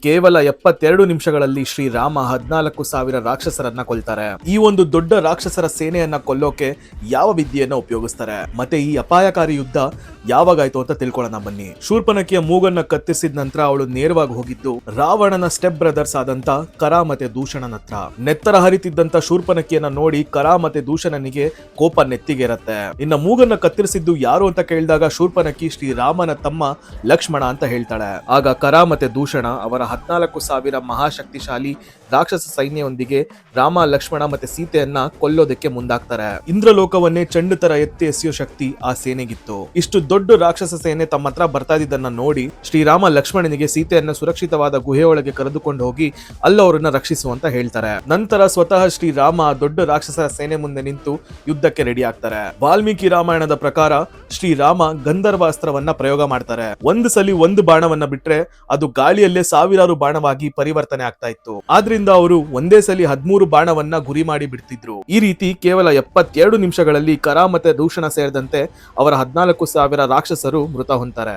ಕೇವಲ 72 ನಿಮಿಷಗಳಲ್ಲಿ ಶ್ರೀರಾಮ 14,000 ರಾಕ್ಷಸರನ್ನ ಕೊಲ್ತಾರೆ. ಈ ಒಂದು ದೊಡ್ಡ ರಾಕ್ಷಸರ ಸೇನೆಯನ್ನ ಕೊಲ್ಲೋಕೆ ಯಾವ ವಿದ್ಯೆಯನ್ನ ಉಪಯೋಗಿಸ್ತಾರೆ, ಮತ್ತೆ ಈ ಅಪಾಯಕಾರಿ ಯುದ್ಧ ಯಾವಾಗಾಯ್ತು ಅಂತ ತಿಳ್ಕೊಳ್ಳೋಣ ಬನ್ನಿ. ಶೂರ್ಪನಖಿಯ ಮೂಗನ್ನ ಕತ್ತರಿಸಿದ ನಂತರ ಅವಳು ನೇರವಾಗಿ ಹೋಗಿದ್ದು ರಾವಣನ ಸ್ಟೆಪ್ ಬ್ರದರ್ಸ್ ಆದಂತ ಕರ ಮತ್ತೆ ದೂಷಣನ ಹತ್ರ. ನೆತ್ತರ ಹರಿತಿದ್ದಂತ ಶೂರ್ಪನಖಿಯನ್ನ ನೋಡಿ ಕರ ಮತ್ತೆ ದೂಷಣನಿಗೆ ಕೋಪ ನೆತ್ತಿಗೇರತ್ತೆ. ಇನ್ನ ಮೂಗನ್ನ ಕತ್ತರಿಸಿದ್ದು ಯಾರು ಅಂತ ಕೇಳಿದಾಗ ಶೂರ್ಪನಖಿ ಶ್ರೀರಾಮನ ತಮ್ಮ ಲಕ್ಷ್ಮಣ ಅಂತ ಹೇಳ್ತಾಳೆ. ಆಗ ಕರ ಮತ್ತೆ ದೂಷಣ ಅವರ 14,000 ಮಹಾಶಕ್ತಿಶಾಲಿ ರಾಕ್ಷಸ ಸೈನ್ಯವೊಂದಿಗೆ ರಾಮ, ಲಕ್ಷ್ಮಣ ಮತ್ತೆ ಸೀತೆಯನ್ನ ಕೊಲ್ಲೋದಕ್ಕೆ ಮುಂದಾಗ್ತಾರೆ. ಇಂದ್ರಲೋಕವನ್ನೇ ಚೆಂಡು ತರ ಎತ್ತಿ ಎಸೆಯೋ ಶಕ್ತಿ ಆ ಸೇನೆಗಿತ್ತು. ಇಷ್ಟು ದೊಡ್ಡ ರಾಕ್ಷಸ ಸೇನೆ ತಮ್ಮ ಹತ್ರ ಬರ್ತಾ ಇದ್ದನ್ನ ನೋಡಿ ಶ್ರೀರಾಮ ಲಕ್ಷ್ಮಣನಿಗೆ ಸೀತೆಯನ್ನ ಸುರಕ್ಷಿತವಾದ ಗುಹೆಯೊಳಗೆ ಕರೆದುಕೊಂಡು ಹೋಗಿ ಅಲ್ಲವರನ್ನ ರಕ್ಷಿಸುವಂತ ಹೇಳ್ತಾರೆ. ನಂತರ ಸ್ವತಃ ಶ್ರೀರಾಮ ದೊಡ್ಡ ರಾಕ್ಷಸರ ಸೇನೆ ಮುಂದೆ ನಿಂತು ಯುದ್ಧಕ್ಕೆ ರೆಡಿ ಆಗ್ತಾರೆ. ವಾಲ್ಮೀಕಿ ರಾಮಾಯಣದ ಪ್ರಕಾರ ಶ್ರೀರಾಮ ಗಂಧರ್ವಾಸ್ತ್ರವನ್ನ ಪ್ರಯೋಗ ಮಾಡ್ತಾರೆ. ಒಂದು ಸಲಿ ಒಂದು ಬಾಣವನ್ನ ಬಿಟ್ರೆ ಅದು ಗಾಳಿಯಲ್ಲೇ ಸಾವಿರಾರು ಬಾಣವಾಗಿ ಪರಿವರ್ತನೆ ಆಗ್ತಾ ಇತ್ತು. ಆದ್ರಿಂದ ಅವರು ಒಂದೇ ಸಲಿ 13 ಬಾಣವನ್ನ ಗುರಿ ಮಾಡಿ ಬಿಡ್ತಿದ್ರು. ಈ ರೀತಿ ಕೇವಲ 72 ನಿಮಿಷಗಳಲ್ಲಿ ಕರ ಮತ್ತೆ ದೂಷಣ ಸೇರಿದಂತೆ ಅವರ 14,000 ರಾಕ್ಷಸರು ಮೃತ ಹೊಂತಾರೆ.